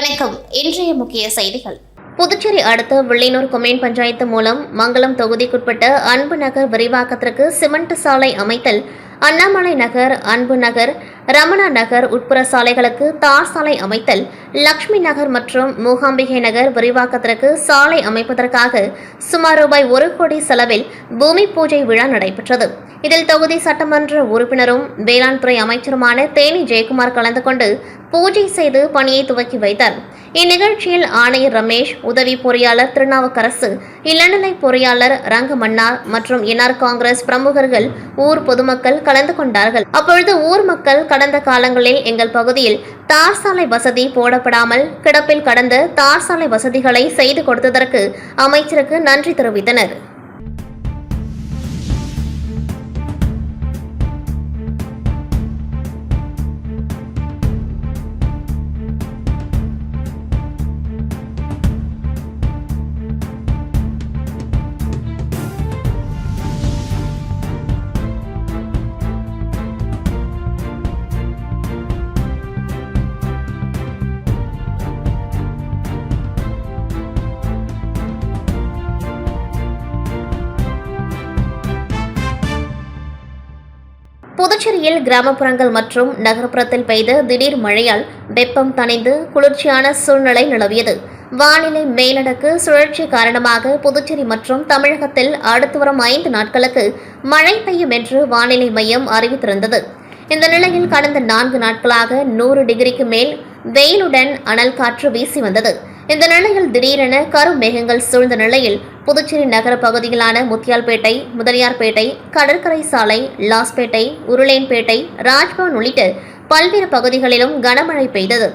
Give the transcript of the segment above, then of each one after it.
வணக்கம். இன்றைய முக்கிய செய்திகள். புதுச்சேரி அடுத்த வில்லியனூர் கொம்யூன் பஞ்சாயத்து மூலம் மங்கலம் தொகுதிக்குட்பட்ட அன்பு நகர் விரிவாக்கத்திற்கு சிமெண்ட் சாலை அமைத்தல், அண்ணாமலை நகர், அன்பு நகர், ரமணா நகர் உட்புற சாலைகளுக்கு தார் சாலை அமைத்தல், லட்சுமி நகர் மற்றும் மூகாம்பிகை நகர் விரிவாக்கத்திற்கு சாலை அமைப்பதற்காக சுமார் ரூபாய் 1 கோடி செலவில் பூமி பூஜை விழா நடைபெற்றது. இதில் தொகுதி சட்டமன்ற உறுப்பினரும் வேளாண் துறை அமைச்சருமான தேனி ஜெயக்குமார் கலந்து கொண்டு பூஜை செய்து பணியை துவக்கி வைத்தார். இந்நிகழ்ச்சியில் ஆணையர் ரமேஷ், உதவி பொறியாளர் திருநாவுக்கரசு, இளநிலை பொறியாளர் ரங்கமன்னார் மற்றும் என்ஆர் காங்கிரஸ் பிரமுகர்கள், ஊர் பொதுமக்கள் கலந்து கொண்டார்கள். அப்பொழுது ஊர் மக்கள் கடந்த காலங்களில் எங்கள் பகுதியில் தார் சாலை வசதி போடப்படாமல் கிடப்பில் கடந்த தார் சாலை வசதிகளை செய்து கொடுத்ததற்கு அமைச்சருக்கு நன்றி தெரிவித்தனர். புதுச்சேரியில் கிராமப்புறங்கள் மற்றும் நகர்ப்புறத்தில் பெய்த திடீர் மழையால் வெப்பம் தணிந்து குளிர்ச்சியான சூழ்நிலை நிலவியது. வானிலை மேலடுக்கு சுழற்சி காரணமாக புதுச்சேரி மற்றும் தமிழகத்தில் அடுத்து வரும் 5 நாட்களுக்கு மழை பெய்யும் என்று வானிலை மையம் அறிவித்திருந்தது. இந்த நிலையில் கடந்த 4 நாட்களாக 100 டிகிரிக்கு மேல் வெயிலுடன் அனல் காற்று வீசி வந்தது. இந்த நிலையில் திடீரென கருமேகங்கள் சூழ்ந்த நிலையில் புதுச்சேரி நகர பகுதிகளான முத்தியால்பேட்டை, முதலியார்பேட்டை, கடற்கரை சாலை, லாஸ்பேட்டை, உருளையன்பேட்டை, ராஜ்பவன் உள்ளிட்ட பல்வேறு பகுதிகளிலும் கனமழை பெய்தது.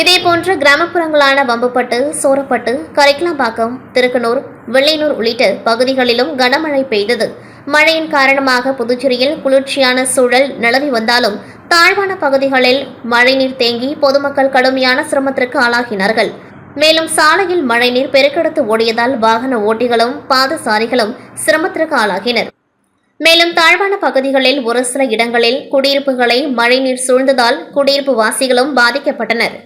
இதேபோன்று கிராமப்புறங்களான வம்புப்பட்டு, சோரப்பட்டு, கரிக்கலாம்பாக்கம், திருக்கனூர், வில்லியனூர் உள்ளிட்ட பகுதிகளிலும் கனமழை பெய்தது. மழையின் காரணமாக புதுச்சேரியில் குளிர்ச்சியான சூழல் நிலவி வந்தாலும் தாழ்வான பகுதிகளில் மழைநீர் தேங்கி பொதுமக்கள் கடுமையான சிரமத்திற்கு ஆளாகினார்கள். மேலும் சாலையில் மழைநீர் பெருக்கெடுத்து ஓடியதால் வாகன ஓட்டிகளும் பாதசாரிகளும் சிரமத்திற்கு ஆளாகினர். மேலும் தாழ்வான பகுதிகளில் ஒரு சில இடங்களில் குடியிருப்புகளை மழைநீர் சூழ்ந்ததால் குடியிருப்பு வாசிகளும் பாதிக்கப்பட்டனர்.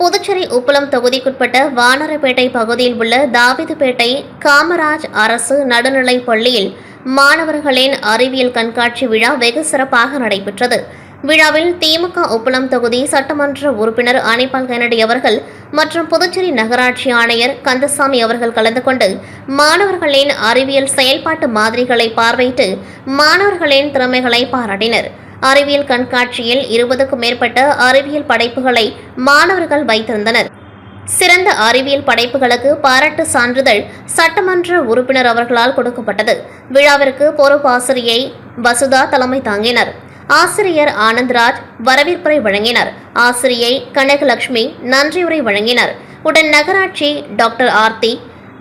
புதுச்சேரி உப்பளம் தொகுதிக்குட்பட்ட வானரப்பேட்டை பகுதியில் உள்ள தாவிதுப்பேட்டை காமராஜ் அரசு நடுநிலைப் பள்ளியில் மாணவர்களின் அறிவியல் கண்காட்சி விழா வெகு சிறப்பாக நடைபெற்றது. விழாவில் திமுக உப்பளம் தொகுதி சட்டமன்ற உறுப்பினர் அனிபால் கென்னடி அவர்கள் மற்றும் புதுச்சேரி நகராட்சி ஆணையர் கந்தசாமி அவர்கள் கலந்து கொண்டு மாணவர்களின் அறிவியல் செயல்பாட்டு மாதிரிகளை பார்வையிட்டு மாணவர்களின் திறமைகளை பாராட்டினர். அறிவியல் கண்காட்சியில் 20க்கும் மேற்பட்ட அறிவியல் படைப்புகளை மாணவர்கள் வைத்திருந்தனர். சிறந்த அறிவியல் படைப்புகளுக்கு பாராட்டு சான்றிதழ் சட்டமன்ற உறுப்பினர் அவர்களால் கொடுக்கப்பட்டது. விழாவிற்கு பொறுப்பாசிரியை வசுதா தலைமை தாங்கினர். ஆசிரியர் ஆனந்த்ராஜ் வரவேற்புரை வழங்கினார். ஆசிரியை கனகலட்சுமி நன்றியுரை வழங்கினார். உடன் நகராட்சி டாக்டர் ஆர்த்தி,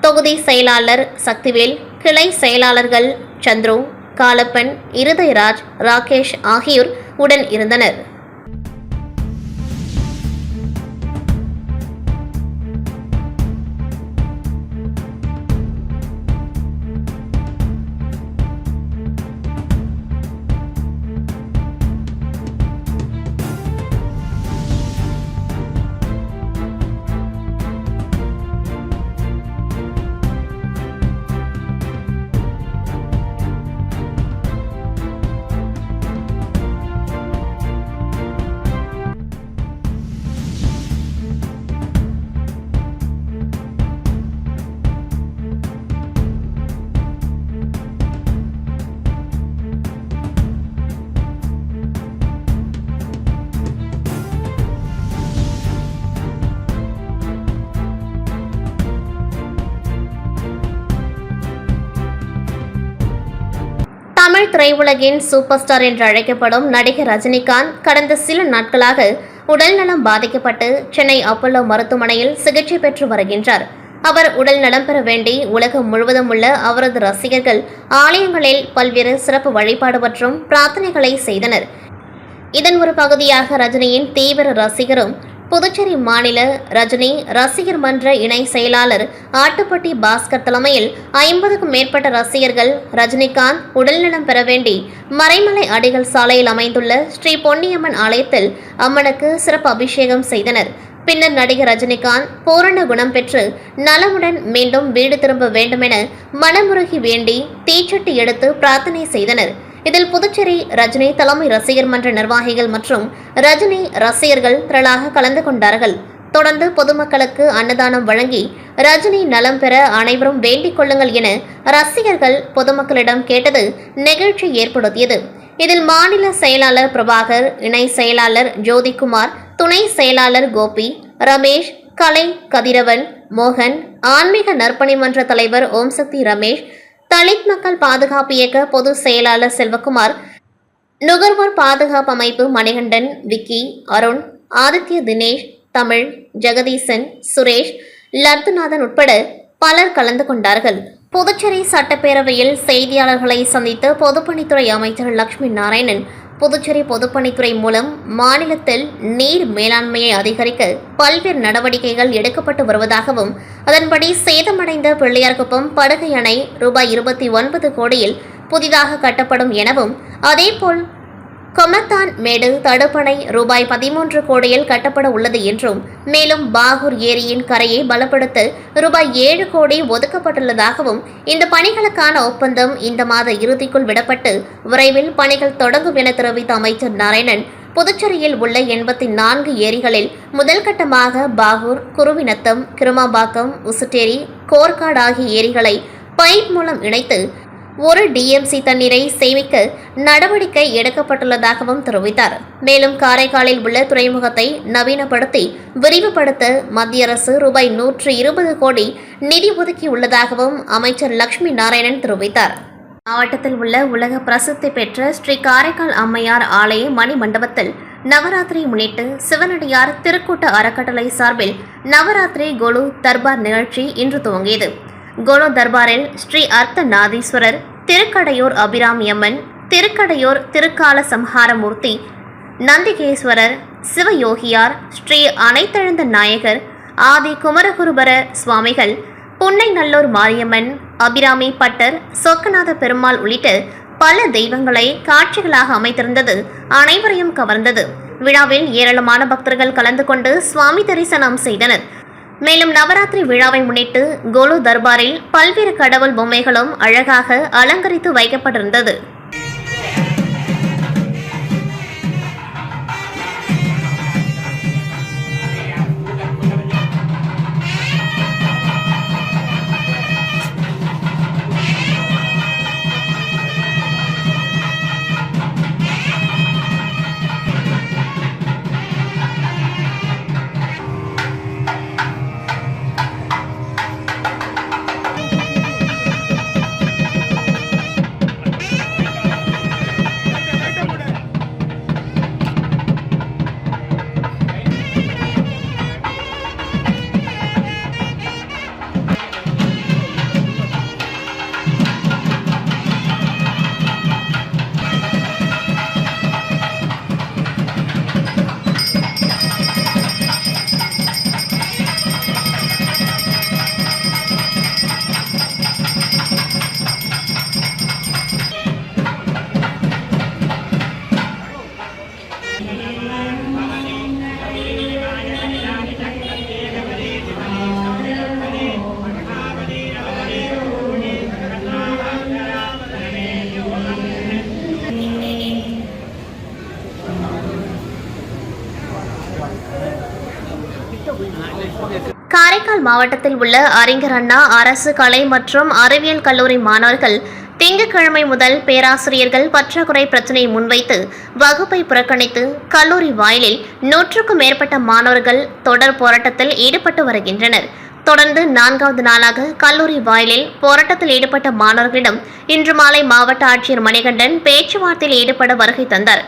தொகுதி செயலாளர் சக்திவேல், கிளை செயலாளர்கள் சந்துரு, காலப்பன், இருதயராஜ், ராகேஷ் ஆகியோர் உடன் இருந்தனர். தமிழ் திரையுலகின் சூப்பர் ஸ்டார் என்று அழைக்கப்படும் நடிகர் ரஜினிகாந்த் கடந்த சில நாட்களாக உடல்நலம் பாதிக்கப்பட்டு சென்னை அப்பல்லோ மருத்துவமனையில் சிகிச்சை பெற்று வருகின்றார். அவர் உடல் நலம் பெற வேண்டி உலகம் முழுவதும் உள்ள அவரது ரசிகர்கள் ஆலயங்களில் பல்வேறு சிறப்பு வழிபாடு மற்றும் பிரார்த்தனைகளை செய்தனர். இதன் ஒரு பகுதியாக ரஜினியின் தீவிர ரசிகரும் புதுச்சேரி மாநில ரஜினி ரசிகர் மன்ற இணை செயலாளர் ஆட்டுப்பட்டி பாஸ்கர் தலைமையில் 50க்கும் மேற்பட்ட ரசிகர்கள் ரஜினிகாந்த் உடல்நலம் பெற வேண்டி மறைமலை அடிகள் சாலையில் அமைந்துள்ள ஸ்ரீ பொன்னியம்மன் ஆலயத்தில் அம்மனுக்கு சிறப்பு அபிஷேகம் செய்தனர். பின்னர் நடிகர் ரஜினிகாந்த் பூரண குணம் பெற்று நலமுடன் மீண்டும் வீடு திரும்ப வேண்டுமென மனமுருகி வேண்டி தீச்சட்டி எடுத்து பிரார்த்தனை செய்தனர். இதில் புதுச்சேரி ரஜினி தலைமை ரசிகர் மன்ற நிர்வாகிகள் மற்றும் ரஜினி ரசிகர்கள் திரளாக கலந்து கொண்டார்கள். தொடர்ந்து பொதுமக்களுக்கு அன்னதானம் வழங்கி ரஜினி நலம் பெற அனைவரும் வேண்டிக் கொள்ளுங்கள் என ரசிகர்கள் பொதுமக்களிடம் கேட்டது நெகிழ்ச்சி ஏற்படுத்தியது. இதில் மாநில செயலாளர் பிரபாகர், இணை செயலாளர் ஜோதிகுமார், துணை செயலாளர் கோபி, ரமேஷ், கலை கதிரவன், மோகன், ஆன்மீக நற்பணி மன்ற தலைவர் ஓம்சக்தி ரமேஷ், தலித் மக்கள் பாதுகாப்பு இயக்க பொதுச் செயலாளர் செல்வகுமார், நுகர்வோர் பாதுகாப்பு அமைப்பு மணிகண்டன், விக்கி, அருண், ஆதித்ய தினேஷ், தமிழ், ஜெகதீசன், சுரேஷ், லத்துநாதன் உட்பட பலர் கலந்து கொண்டார்கள். புதுச்சேரி சட்டப்பேரவையில் செய்தியாளர்களை சந்தித்த பொதுப்பணித்துறை அமைச்சர் லட்சுமி நாராயணன், புதுச்சேரி பொதுப்பணித்துறை மூலம் மாநிலத்தில் நீர் மேலாண்மையை அதிகரிக்க பல்வேறு நடவடிக்கைகள் எடுக்கப்பட்டு வருவதாகவும், அதன்படி சேதமடைந்த பிள்ளையார்குப்பம் படுகை அணை ரூபாய் 29 கோடியில் புதிதாக கட்டப்படும் எனவும், அதேபோல் கொமத்தான் மேடு தடுப்பணை ரூபாய் 13 கோடியில் கட்டப்பட உள்ளது என்றும், மேலும் பாகூர் ஏரியின் கரையை பலப்படுத்த ரூபாய் 7 கோடி ஒதுக்கப்பட்டுள்ளதாகவும், இந்த பணிகளுக்கான ஒப்பந்தம் இந்த மாத இறுதிக்குள் விடப்பட்டு விரைவில் பணிகள் தொடங்கும் என தெரிவித்த அமைச்சர் நாராயணன், புதுச்சேரியில் உள்ள 84 ஏரிகளில் முதல் கட்டமாக பாகூர், குருவிநத்தம், கிருமாம்பாக்கம், உசுட்டேரி, கோர்காட் ஆகிய ஏரிகளை பைப் மூலம் இணைத்து 1 டிஎம்சி தண்ணீரை சேமிக்க நடவடிக்கை எடுக்கப்பட்டுள்ளதாகவும் தெரிவித்தார். மேலும் காரைக்காலில் உள்ள துறைமுகத்தை நவீனப்படுத்தி விரிவுபடுத்த மத்திய அரசு ரூபாய் 120 கோடி நிதி ஒதுக்கியுள்ளதாகவும் அமைச்சர் லட்சுமி நாராயணன் தெரிவித்தார். மாவட்டத்தில் உள்ள உலக பிரசித்தி பெற்ற ஸ்ரீ காரைக்கால் அம்மையார் ஆலய மணி மண்டபத்தில் நவராத்திரி முன்னிட்டு சிவனடியார் திருக்கூட்ட அறக்கட்டளை சார்பில் நவராத்திரி கொலு தர்பார் நிகழ்ச்சி இன்று துவங்கியது. கொலு தர்பாரில் ஸ்ரீ அர்த்த நாதீஸ்வரர், திருக்கடையூர் அபிராமியம்மன், திருக்கடையூர் திருக்கால சம்ஹாரமூர்த்தி, நந்திகேஸ்வரர், சிவயோகியார், ஸ்ரீ அனைத்தெழுந்த நாயகர், ஆதி குமரகுருபர சுவாமிகள், புன்னைநல்லூர் மாரியம்மன், அபிராமி பட்டர், சொக்கநாத பெருமாள் உள்ளிட்ட பல தெய்வங்களை காட்சிகளாக அமைத்திருந்தது அனைவரையும் கவர்ந்தது. விழாவில் ஏராளமான பக்தர்கள் கலந்து கொண்டு சுவாமி தரிசனம் செய்தனர். மேலும் நவராத்திரி விழாவை முன்னிட்டு கொலு தர்பாரில் பல்வேறு கடவுள் பொம்மைகளும் அழகாக அலங்கரித்து வைக்கப்பட்டிருந்தது. காரைக்கால் மாவட்டத்தில் உள்ள அறிஞர் அண்ணா அரசு கலை மற்றும் அறிவியல் கல்லூரி மாணவர்கள் திங்கட்கிழமை முதல் பேராசிரியர்கள் பற்றாக்குறை பிரச்சினையை முன்வைத்து வகுப்பை புறக்கணித்து கல்லூரி வாயிலில் 100க்கும் மேற்பட்ட மாணவர்கள் தொடர் போராட்டத்தில் ஈடுபட்டு வருகின்றனர். தொடர்ந்து 4வது நாளாக கல்லூரி வாயிலில் போராட்டத்தில் ஈடுபட்ட மாணவர்களிடம் இன்று மாலை மாவட்ட ஆட்சியர் மணிகண்டன் பேச்சுவார்த்தையில் ஈடுபட வருகை தந்தார்.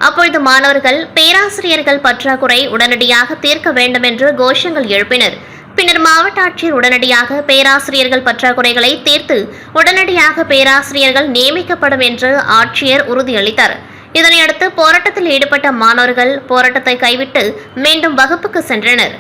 அப்பொழுது மாணவர்கள் பேராசிரியர்கள் பற்றாக்குறை உடனடியாக தீர்க்க வேண்டும் என்று கோஷங்கள் எழுப்பினர். பின்னர் மாவட்ட ஆட்சியர் உடனடியாக பேராசிரியர்கள் பற்றாக்குறைகளை தீர்த்து உடனடியாக பேராசிரியர்கள் நியமிக்கப்படும் என்று ஆட்சியர் உறுதியளித்தார். இதனையடுத்து போராட்டத்தில் ஈடுபட்ட மாணவர்கள் போராட்டத்தை கைவிட்டு மீண்டும் வகுப்புக்கு சென்றனர்.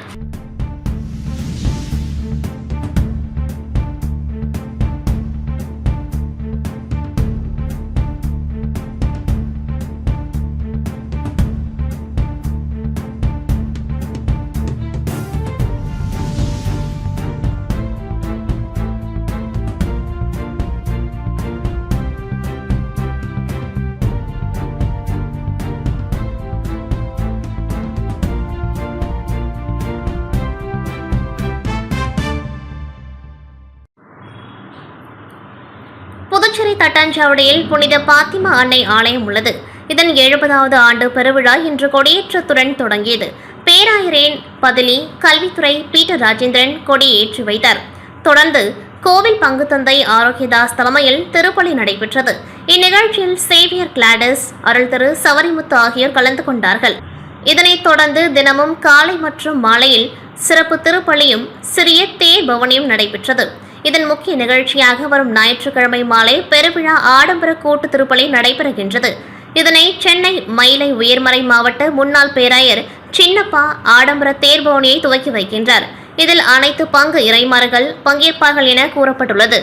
புதுச்சேரி தட்டாஞ்சாவடியில் புனித பாத்திமா அன்னை ஆலயம் உள்ளது. இதன் 70வது ஆண்டு பெருவிழா இன்று கொடியேற்றத்துடன் தொடங்கியது. பேராயரின் பதிலி கல்வித்துறை பீட்டர் ராஜேந்திரன் கொடி ஏற்றி வைத்தார். தொடர்ந்து கோவில் பங்குத்தந்தை ஆரோக்கியதாஸ் தலைமையில் திருப்பலி நடைபெற்றது. இந்நிகழ்ச்சியில் சேவியர் கிளாடஸ், அருள் திரு சவரிமுத்து ஆகியோர் கலந்து கொண்டார்கள். இதனைத் தொடர்ந்து தினமும் காலை மற்றும் மாலையில் சிறப்பு திருப்பலியும் சிறிய தேர் பவனியும் நடைபெற்றது. இதன் முக்கிய நிகழ்ச்சியாக வரும் ஞாயிற்றுக்கிழமை மாலை பெருவிழா ஆடம்பர கூட்டு திருப்பலி நடைபெறுகின்றது. இதனை சென்னை மயிலை உயர்மறை மாவட்ட முன்னாள் பேராயர் சின்னப்பா ஆடம்பர தேர்பவனியை துவக்கி வைக்கின்றார். இதில் அனைத்து பங்கு இறைமார்கள் பங்கேற்பார்கள் என கூறப்பட்டுள்ளது.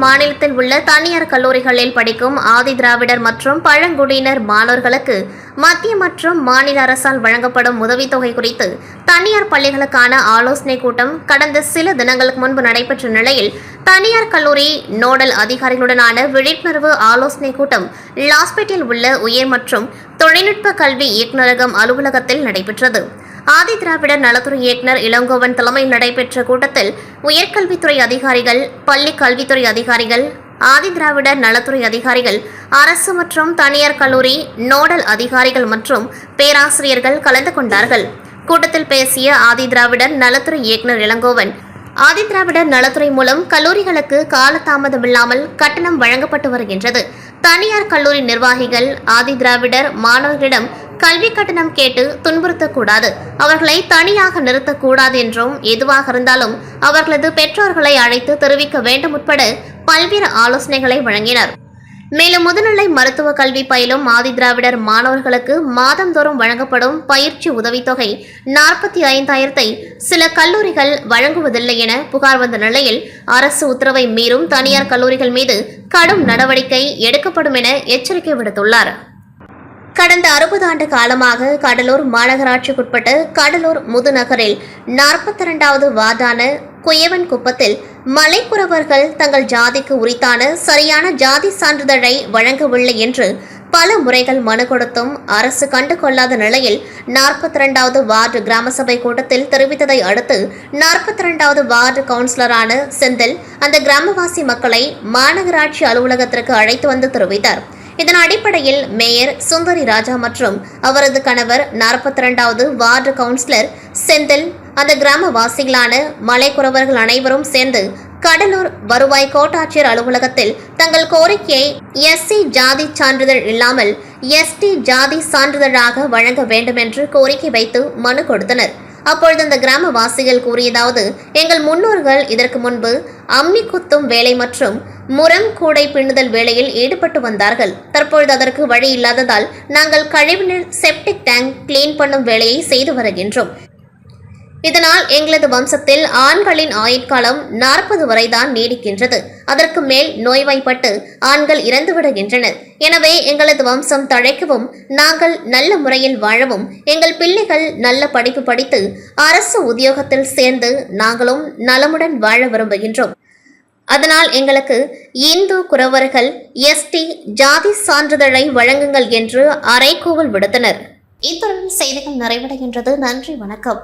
மாநிலத்தில் உள்ள தனியார் கல்லூரிகளில் படிக்கும் ஆதி திராவிடர் மற்றும் பழங்குடியினர் மாணவர்களுக்கு மத்திய மற்றும் மாநில அரசால் வழங்கப்படும் உதவித்தொகை குறித்து தனியார் பள்ளிகளுக்கான ஆலோசனை கூட்டம் கடந்த சில தினங்களுக்கு முன்பு நடைபெற்ற நிலையில் தனியார் கல்லூரி நோடல் அதிகாரிகளுடனான விழிப்புணர்வு ஆலோசனை கூட்டம் லாஸ்பேட்டில் உள்ள உயர் மற்றும் தொழில்நுட்ப கல்வி இயக்குநரகம் அலுவலகத்தில் நடைபெற்றது. ஆதி திராவிடர் நலத்துறை இயக்குநர் இளங்கோவன் தலைமையில் நடைபெற்ற கூட்டத்தில் உயர்கல்வித்துறை அதிகாரிகள், பள்ளி கல்வித்துறை அதிகாரிகள், ஆதி திராவிடர் நலத்துறை அதிகாரிகள், அரசு மற்றும் தனியார் கல்லூரி நோடல் அதிகாரிகள் மற்றும் பேராசிரியர்கள் கலந்து கொண்டார்கள். கூட்டத்தில் பேசிய ஆதி திராவிடர் நலத்துறை இயக்குநர் இளங்கோவன், ஆதி திராவிடர் நலத்துறை மூலம் கல்லூரிகளுக்கு காலதாமதமில்லாமல் கட்டணம் வழங்கப்பட்டு வருகின்றது. தனியார் கல்லூரி நிர்வாகிகள் ஆதி திராவிடர் மாணவர்களிடம் கல்வி கட்டணம் கேட்டு துன்புறுத்தக்கூடாது, அவர்களை தனியாக நிறுத்தக்கூடாது என்றும் எதுவாக இருந்தாலும் அவர்களது பெற்றோர்களை அழைத்து தெரிவிக்க வேண்டும் உட்பட பல்வேறு ஆலோசனைகளை வழங்கினர். மேலும் முதுநிலை மருத்துவ கல்வி பயிலும் ஆதி திராவிடர் மாணவர்களுக்கு மாதந்தோறும் வழங்கப்படும் பயிற்சி உதவித்தொகை 45,000 சில கல்லூரிகள் வழங்குவதில்லை என புகார் வந்த நிலையில் அரசு உத்தரவை மீறும் தனியார் கல்லூரிகள் மீது கடும் நடவடிக்கை எடுக்கப்படும் என எச்சரிக்கை விடுத்துள்ளார். கடந்த 60 ஆண்டு காலமாக கடலூர் மாநகராட்சிக்குட்பட்ட கடலூர் முதுநகரில் 42வது வார்டான குயவன் குப்பத்தில் மலைக்குறவர்கள் தங்கள் ஜாதிக்கு உரித்தான சரியான ஜாதி சான்றிதழை வழங்கவில்லை என்று பல முறைகள் மனு கொடுத்தும் அரசு கண்டுகொள்ளாத நிலையில் 42வது வார்டு கிராம சபை கூட்டத்தில் தெரிவித்ததை அடுத்து 42வது வார்டு கவுன்சிலரான செந்தில் அந்த கிராமவாசி மக்களை மாநகராட்சி அலுவலகத்திற்கு அழைத்து வந்து தெரிவித்தார். இதன் அடிப்படையில் மேயர் சுந்தரி ராஜா மற்றும் அவரது கணவர் 42வது வார்டு கவுன்சிலர் செந்தில் அந்த கிராமவாசிகளான மலைக்குறவர்கள் அனைவரும் சேர்ந்து கடலூர் வருவாய் கோட்டாட்சியர் அலுவலகத்தில் தங்கள் கோரிக்கையை எஸ்சி ஜாதி சான்றிதழ் இல்லாமல் எஸ்டி ஜாதி சான்றிதழாக வழங்க வேண்டும் என்று கோரிக்கை வைத்து மனு கொடுத்தனர். அப்பொழுது அந்த கிராமவாசிகள் கூறியதாவது, எங்கள் முன்னோர்கள் இதற்கு முன்பு அம்மி குத்தும் வேலை மற்றும் முரம் கூடை பின்னுதல் வேலையில் ஈடுபட்டு வந்தார்கள். தற்பொழுது அதற்கு வழி இல்லாததால் நாங்கள் கழிவுநீர் செப்டிக் டேங்க் கிளீன் பண்ணும் வேலையை செய்து வருகின்றோம். இதனால் எங்களது வம்சத்தில் ஆண்களின் ஆயுட்காலம் 40 வரைதான் நீடிக்கின்றது. அதற்கு மேல் நோய்வாய்ப்பட்டு ஆண்கள் இறந்து விடுகின்றனர். எனவே எங்களது வம்சம் தழைக்கவும் நாங்கள் நல்ல முறையில் வாழவும் எங்கள் பிள்ளைகள் நல்ல படிப்பு படித்து அரசு உத்தியோகத்தில் சேர்ந்து நாங்களும் நலமுடன் வாழ விரும்புகின்றோம். அதனால் எங்களுக்கு இந்து குறவர்கள் எஸ்டி ஜாதி சான்றிதழை வழங்குங்கள் என்று அறைகூவல் விடுத்தனர். இத்துடன் செய்திகள் நிறைவடைகின்றது. நன்றி, வணக்கம்.